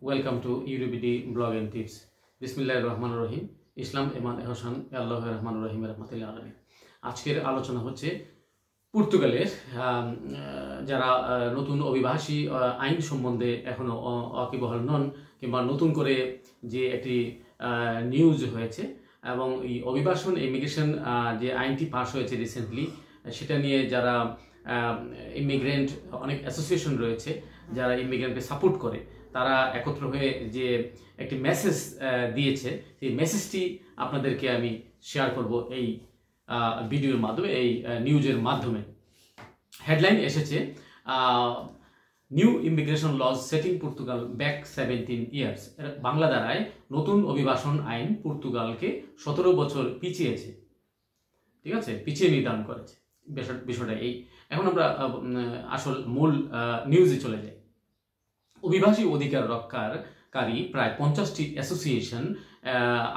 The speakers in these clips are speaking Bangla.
ওয়েলকাম টু ইউরুবিডি ব্লগ এন্ড টিপস। বিসমিল্লাহির রহমানির রহিম। ইসলাম এমান এহসান আল্লাহর রহমানুর রহিম রহমাতুল্লাহ আলামিন। আজকের আলোচনা হচ্ছে পর্তুগালের যারা নতুন অভিবাসী আইন সম্বন্ধে এখনো ওয়াকিবহাল নন কিংবা নতুন করে যে একটি নিউজ হয়েছে এবং এই অভিবাসন ইমিগ্রেশন যে আইনটি পাস হয়েছে রিসেন্টলি, সেটা নিয়ে যারা ইমিগ্রেন্ট অনেক অ্যাসোসিয়েশন রয়েছে যারা ইমিগ্রেন্টকে সাপোর্ট করে, তারা একত্র হয়ে যে একটি মেসেজ দিয়েছে, সেই মেসেজটি আপনাদেরকে আমি শেয়ার করব এই ভিডিওর মাধ্যমে, এই নিউজের মাধ্যমে। হেডলাইন এসেছে new immigration laws setting Portugal back 17 years. Bangla দ্বারায় নতুন অভিবাসন আইন পর্তুগালকে 17 বছর পিছিয়েছে, ঠিক আছে, পিছিয়ে নির্ধারণ করেছে। বিষয়টা এই। এখন আমরা আসল মূল নিউজে চলে যাই। অভিবাসী অধিকার রক্ষাকারী প্রায় 50টি অ্যাসোসিয়েশন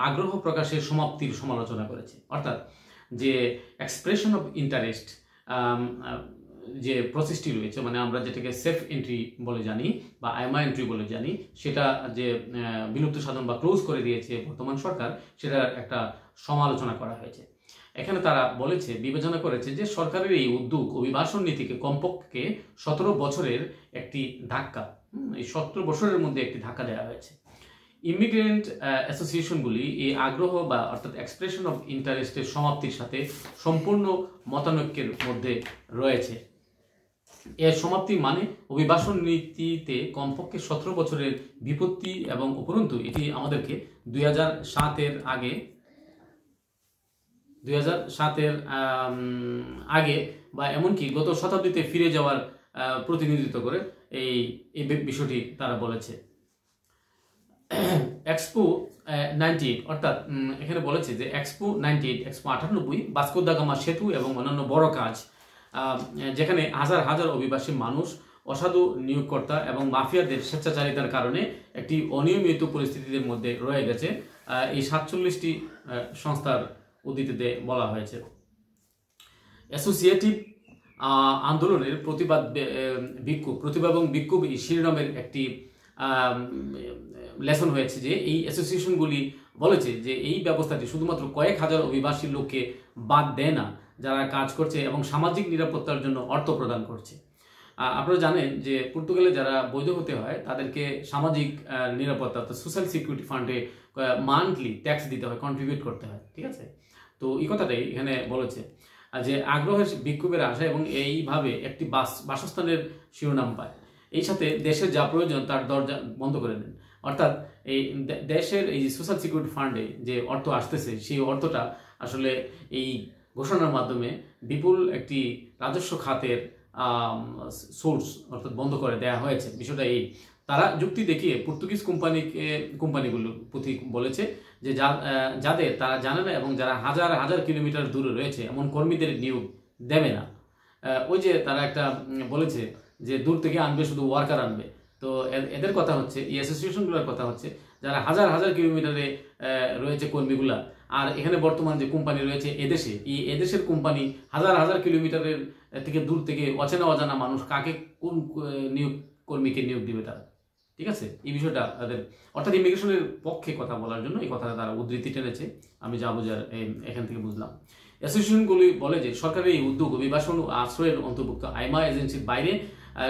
আগ্রহ প্রকাশের সমাপ্তির সমালোচনা করেছে। অর্থাৎ যে এক্সপ্রেশন অফ ইন্টারেস্ট যে প্রসেসটি রয়েছে, মানে আমরা যেটাকে সেফ এন্ট্রি বলে জানি বা আইমা এন্ট্রি বলে জানি, সেটা যে বিলুপ্ত সাধন বা ক্লোজ করে দিয়েছে বর্তমান সরকার, সেটার একটা সমালোচনা করা হয়েছে। এখানে তারা বলেছে, বিবেচনা করেছে যে সরকারের এই উদ্যোগ অভিবাসন নীতিকে কমপক্ষে 17 বছরের একটি ধাক্কা, এই 17 বছরের মধ্যে একটি ধাক্কা দেওয়া হয়েছে। ইমিগ্রেন্ট অ্যাসোসিয়েশনগুলি এই আগ্রহ বা অর্থাৎ এক্সপ্রেশন অফ ইন্টারেস্টের সমাপ্তির সাথে সম্পূর্ণ মতানৈক্যের মধ্যে রয়েছে। এর সমাপ্তি মানে অভিবাসন নীতিতে কমপক্ষে 17 বছরের বিপত্তি এবং উপরন্তু এটি আমাদেরকে 2007-এর আগে বা এমনকি গত শতাব্দীতে ফিরে যাওয়ার প্রতিনিধিত্ব করে এই বিষয়টি তারা বলেছে। এক্সপো 98 অর্থাৎ এখানে বলেছে যে এক্সপো 98 ভাস্কো দা গামা সেতু এবং অন্যান্য বড় কাজ, যেখানে হাজার হাজার অভিবাসী মানুষ অসাধু নিয়োগকর্তা এবং মাফিয়াদের স্বেচ্ছাচারিতার কারণে একটি অনিয়মিত পরিস্থিতির মধ্যে রয়ে গেছে, এই 47টি সংস্থার উদ্ধৃতিতে বলা হয়েছে। অ্যাসোসিয়েটিভ আন্দোলনের প্রতিবাদ এবং বিক্ষোভ শিরোনামের একটি লেসন হয়েছে যে এই অ্যাসোসিয়েশনগুলি বলেছে যে এই ব্যবস্থাটি শুধুমাত্র কয়েক হাজার অভিবাসী লোককে বাদ দেয় না, যারা কাজ করছে এবং সামাজিক নিরাপত্তার জন্য অর্থ প্রদান করছে। আপনারা জানেন যে পর্তুগালে যারা বৈধ হতে হয় তাদেরকে সামাজিক নিরাপত্তা অর্থাৎ সোশ্যাল সিকিউরিটি ফান্ডে মান্থলি ট্যাক্স দিতে হয়, কন্ট্রিবিউট করতে হয়, ঠিক আছে। তো এই কথাটাই এখানে বলেছে যে আগ্রহের বিক্ষোভের আশা এবং এইভাবে একটি বাসস্থানের শিরোনাম পায়। এই সাথে দেশের যা প্রয়োজন তার দরজা বন্ধ করে দেন। অর্থাৎ এই দেশের এই সোশ্যাল সিকিউরিটি ফান্ডে যে অর্থ আসতেছে, সেই অর্থটা আসলে এই ঘোষণার মাধ্যমে বিপুল একটি রাজস্ব খাতের সোর্স অর্থাৎ বন্ধ করে দেওয়া হয়েছে। বিষয়টা এই। তারা যুক্তি দেখিয়ে পর্তুগিজ কোম্পানিগুলো প্রতি বলেছে যে যাদের তারা জানে না এবং যারা হাজার হাজার কিলোমিটার দূরে রয়েছে এমন কর্মীদের নিয়োগ দেবে না। ওই যে তারা একটা বলেছে যে দূর থেকে আনবে, শুধু ওয়ার্কার আনবে। তো এদের কথা হচ্ছে, এই অ্যাসোসিয়েশনগুলোর কথা হচ্ছে যারা হাজার হাজার কিলোমিটারে রয়েছে কর্মীগুলা, আর এখানে বর্তমান যে কোম্পানি রয়েছে এদেশের কোম্পানি হাজার হাজার কিলোমিটারের থেকে দূর থেকে অজানা মানুষ কাকে কোন কর্মীকে নিয়োগ দিবে তারা, ঠিক আছে। এই বিষয়টা তাদের অর্থাৎ ইমিগ্রেশনের পক্ষে কথা বলার জন্য এই কথাটা তারা উদ্ধৃতি টেনেছে। আমি যা বোঝার এখান থেকে বুঝলাম। অ্যাসোসিয়েশনগুলি বলে যে সরকারের এই উদ্যোগ অভিবাসন ও আশ্রয়ের অন্তর্ভুক্ত আইমা এজেন্সির বাইরে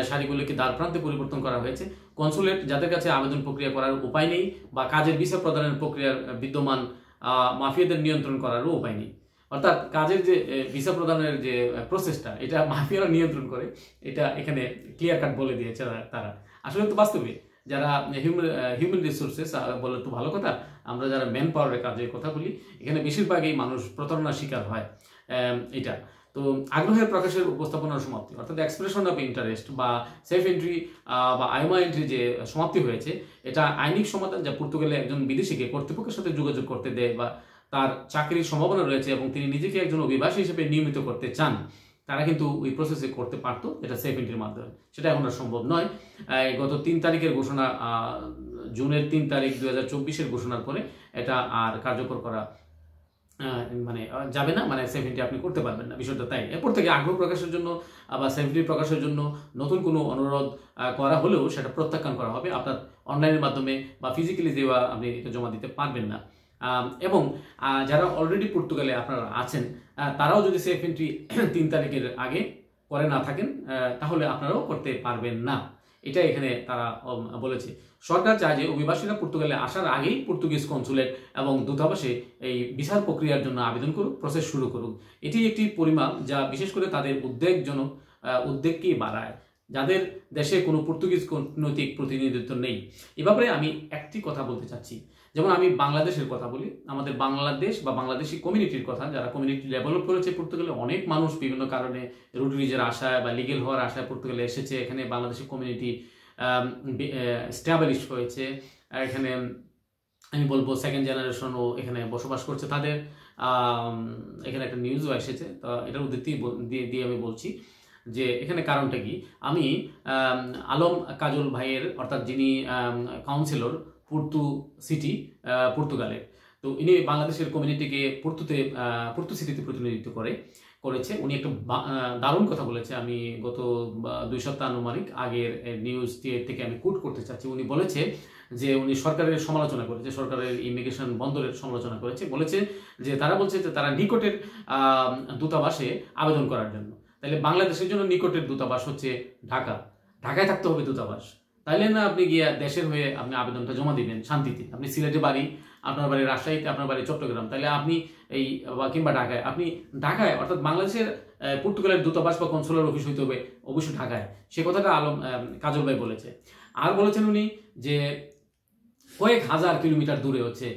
সারিগুলিকে দ্বার প্রান্তে পরিবর্তন করা হয়েছে। কনসুলেট যাদের কাছে আবেদন প্রক্রিয়া করার উপায় নেই বা কাজের ভিসা প্রদানের প্রক্রিয়ার বিদ্যমান মাফিয়াদের নিয়ন্ত্রণ করারও উপায় নেই। অর্থাৎ কাজের যে ভিসা প্রদানের যে প্রসেসটা, এটা মাফিয়ারা নিয়ন্ত্রণ করে, এটা এখানে ক্লিয়ার কাট বলে দিয়েছে তারা। আসলে তো বাস্তবে যারা হিউম্যান রিসোর্সেস বলে তো ভালো কথা, আমরা যারা ম্যান পাওয়ারের কাজের কথা বলি, এখানে বেশিরভাগই মানুষ প্রতারণার শিকার হয়। এটা তো আগ্রহের প্রকাশের উপস্থাপনার সমাপ্তি অর্থাৎ এক্সপ্রেশন অফ ইন্টারেস্ট বা সেফ এন্ট্রি বা আইমা এন্ট্রি যে সমাপ্তি হয়েছে, এটা আইনিক সমাধান যা পর্তুগালে একজন বিদেশিকে কর্তৃপক্ষের সাথে যোগাযোগ করতে দেয় বা তার চাকরির সম্ভাবনা রয়েছে এবং তিনি নিজেকে একজন অভিবাসী হিসেবে নিয়মিত করতে চান, তারা কিন্তু ওই প্রসেসে করতে পারতো, এটা সেফ এন্ট্রির মাধ্যমে। সেটা এখন আর সম্ভব নয়। গত 3 তারিখের ঘোষণা, জুনের 3 তারিখ 2024-এর ঘোষণার পরে এটা আর কার্যকর করা মানে যাবে না, মানে সেফ এন্ট্রি আপনি করতে পারবেন না, বিষয়টা তাই। এরপর থেকে আগ্রহ প্রকাশের জন্য বা সেফ এন্ট্রি প্রকাশের জন্য নতুন কোনো অনুরোধ করা হলেও সেটা প্রত্যাখ্যান করা হবে। অর্থাৎ অনলাইনের মাধ্যমে বা ফিজিক্যালি দেওয়া আপনি এটা জমা দিতে পারবেন না। এবং যারা অলরেডি পর্তুগালে আপনারা আছেন তারাও যদি সেফ এন্ট্রি 3 তারিখের আগে করে না থাকেন তাহলে আপনারাও করতে পারবেন না। এটা এখানে তারা বলেছে। সরকার চায় যে অভিবাসীরা পর্তুগালে আসার আগেই পর্তুগিজ কনসুলেট এবং দূতাবাসে এই ভিসার প্রক্রিয়ার জন্য আবেদন করুক, প্রসেস শুরু করুক। এটি একটি পরিমাপ যা বিশেষ করে তাদের উদ্বেগকেই বাড়ায়, যাদের দেশে কোনো পর্তুগিজ কূটনৈতিক প্রতিনিধিত্ব নেই। এ ব্যাপারে আমি একটি কথা বলতে চাচ্ছি। যেমন আমি বাংলাদেশের কথা বলি, আমাদের বাংলাদেশ বা বাংলাদেশি কমিউনিটির কথা, যারা কমিউনিটি ডেভেলপ করেছে পর্তুগালে। অনেক মানুষ বিভিন্ন কারণে রুটিরিজের আশায় বা লিগেল হওয়ার আশায় পর্তুগালে এসেছে। এখানে বাংলাদেশি কমিউনিটি স্ট্যাবলিশ হয়েছে। এখানে আমি বলবো সেকেন্ড জেনারেশনও এখানে বসবাস করছে। তাদের এখানে একটা নিউজও এসেছে, তো এটার উদ্দেশ্যে দিয়ে আমি বলছি যে এখানে কারণটা কি। আমি আলম কাজল ভাইয়ের, অর্থাৎ যিনি কাউন্সিলর পর্তু সিটি পর্তুগালের, তো ইনি বাংলাদেশের কমিউনিটিকে পর্তু সিটিতে প্রতিনিধিত্ব করেছে। উনি একটা দারুণ কথা বলেছে। আমি গত 2 সপ্তাহ আনুমানিক আগের নিউজ থেকে আমি কোট করতে চাচ্ছি। উনি বলেছে যে উনি সরকারের সমালোচনা করেছে, সরকারের ইমিগ্রেশন বন্দরের সমালোচনা করেছে। বলেছে যে তারা বলছে যে তারা নিকটের দূতাবাসে আবেদন করার জন্য। তাহলে বাংলাদেশের জন্য নিকটের দূতাবাস হচ্ছে ঢাকায় থাকতে হবে দূতাবাস। তাইলে না আপনি গিয়ে দেশের হয়ে আপনি আবেদনটা জমা দিবেন শান্তিতে। আপনি সিলেটে বাড়ি, আপনার বাড়ি রাজশাহীতে, আপনার বাড়ি চট্টগ্রাম, তাহলে আপনি কিংবা ঢাকায় অর্থাৎ বাংলাদেশের পর্তুগালের দূতাবাস বা কনসুলার অফিস হইতে হবে অবশ্যই ঢাকায়। সে কথাটা আলম কাজল ভাই বলেছে। আর বলেছেন উনি যে কয়েক হাজার কিলোমিটার দূরে হচ্ছে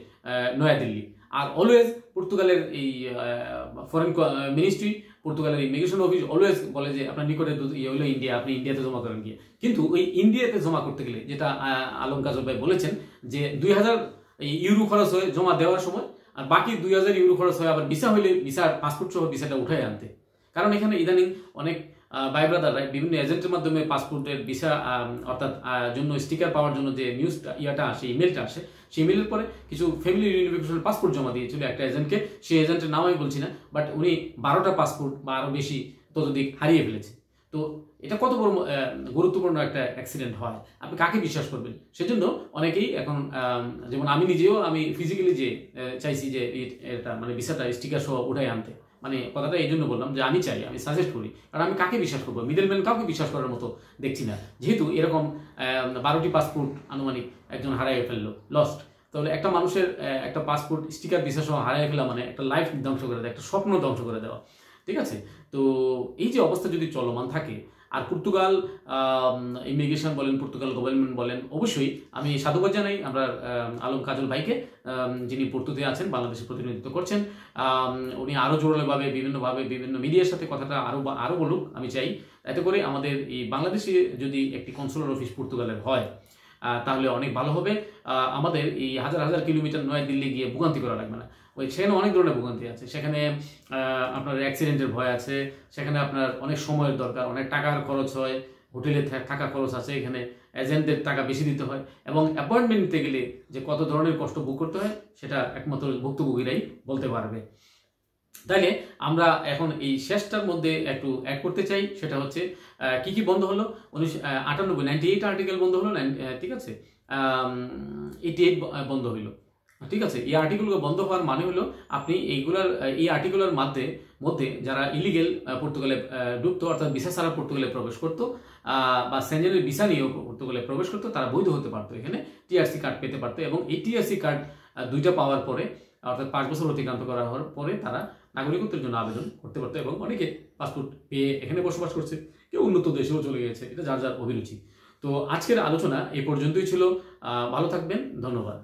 নয়াদিল্লি। আর অলওয়েজ পর্তুগালের এই ফরেন মিনিস্ট্রি, পর্তুগালের ইমিগ্রেশন অফিস অলওয়েজ বলে যে আপনার নিকটে হলো ইন্ডিয়া, আপনি ইন্ডিয়াতে জমা করেন গিয়ে। কিন্তু ওই ইন্ডিয়াতে জমা করতে গেলে, যেটা আলম কাজল ভাই বলেছেন, যে 2000 ইউরো খরচ হয়ে জমা দেওয়ার সময়, আর বাকি 2000 ইউরো খরচ হয়ে আবার ভিসা হইলে ভিসার পাসপোর্ট সহ ভিসাটা উঠাই আনতে। কারণ এখানে ইদানিং অনেক ভাই ব্রাদাররা বিভিন্ন এজেন্টের মাধ্যমে পাসপোর্টের ভিসা অর্থাৎ জন্য স্টিকার পাওয়ার জন্য যে নিউজ আসে, ইমেলটা আসে, সেই ইমেলের পরে কিছু ফ্যামিলি ইউনিফিকেশনের পাসপোর্ট জমা দিয়েছিল একটা এজেন্টকে। সেই এজেন্টের নাম আমি বলছি না, বাট উনি 12টা পাসপোর্ট বা আরও বেশি ততোধিক হারিয়ে ফেলেছে। তো এটা কত বড় গুরুত্বপূর্ণ একটা অ্যাক্সিডেন্ট হয়, আপনি কাকে বিশ্বাস করবেন? সেজন্য অনেকেই এখন, যেমন আমি নিজেও, আমি ফিজিক্যালি যে চাইছি যে এটা মানে ভিসাটা স্টিকার সহ উঠাই আনতে। মানে কথাটা এই জন্য বললাম যে আমি চাই, আমি সাজেস্ট করি। কারণ আমি কাকে বিশ্বাস করবো? মিডলম্যান কাউকে বিশ্বাস করার মতো দেখছি না। যেহেতু এরকম 12টি পাসপোর্ট আনুমানিক একজন হারাইয়ে ফেললো, লস্ট। তাহলে একটা মানুষের একটা পাসপোর্ট স্টিকার ভিসা সহ হারাই ফেলা মানে একটা লাইফ ধ্বংস করে দেওয়া, একটা স্বপ্ন ধ্বংস করে দেওয়া। ঠিক আছে? তো এই যে অবস্থা যদি চলমান থাকে, আর পর্তুগাল ইমিগ্রেশন বলেন, পর্তুগাল গভর্নমেন্ট বলেন, অবশ্যই আমি সাধুবাদ জানাই আমরা আলম কাজল ভাইকে, যিনি পর্তুতে আছেন, বাংলাদেশে প্রতিনিধিত্ব করছেন। উনি আরও জোরালোভাবে বিভিন্ন মিডিয়ার সাথে কথাটা আরও বলুক, আমি চাই। এতে করে আমাদের এই বাংলাদেশে যদি একটি কনসুলার অফিস পর্তুগালের হয় তাহলে অনেক ভালো হবে। আমাদের এই হাজার হাজার কিলোমিটার নয়াদিল্লি গিয়ে ভোগান্তি করা লাগবে না। সেখানে অনেক ধরনের ভোগান্তি আছে। সেখানে আপনার অ্যাক্সিডেন্টের ভয় আছে, সেখানে আপনার অনেক সময়ের দরকার, অনেক টাকার খরচ হয়, হোটেলে থাকা খরচ আছে, এখানে এজেন্টদের টাকা বেশি দিতে হয়, এবং অ্যাপয়েন্টমেন্ট নিতে গেলে যে কত ধরনের কষ্ট ভোগ করতে হয় সেটা একমাত্র ভুক্তভোগীরাই বলতে পারবে। তাইলে আমরা এখন এই শেষটার মধ্যে একটু অ্যাড করতে চাই, সেটা হচ্ছে কি কি বন্ধ হলো। 98 আর্টিকেল বন্ধ হলো, ঠিক আছে, 88 বন্ধ হইলো। ঠিক আছে, এই আর্টিকেলগুলো বন্ধ হওয়ার মানে হলো আপনি এই আর্টিকেলের মধ্যে যারা ইলিগেল পর্তুগালে ঢুকতো, অর্থাৎ ভিসা ছাড়া পর্তুগালে প্রবেশ করতো বা সেঞ্জেনের ভিসা নিয়েও পর্তুগালে প্রবেশ করতো, তারা বৈধ হতে পারতো, এখানে টিআরসি কার্ড পেতে পারতো। এবং এই টিআরসি কার্ড 2টা পাওয়ার পরে, অর্থাৎ 5 বছর অতিক্রান্ত করার পরে তারা নাগরিকত্বের জন্য আবেদন করতে পারতো। এবং অনেকে পাসপোর্ট পেয়ে এখানে বসবাস করছে, কেউ উন্নত দেশেও চলে গেছে, এটা যার যার অভিরুচি। তো আজকের আলোচনা এই পর্যন্তই ছিল। ভালো থাকবেন, ধন্যবাদ।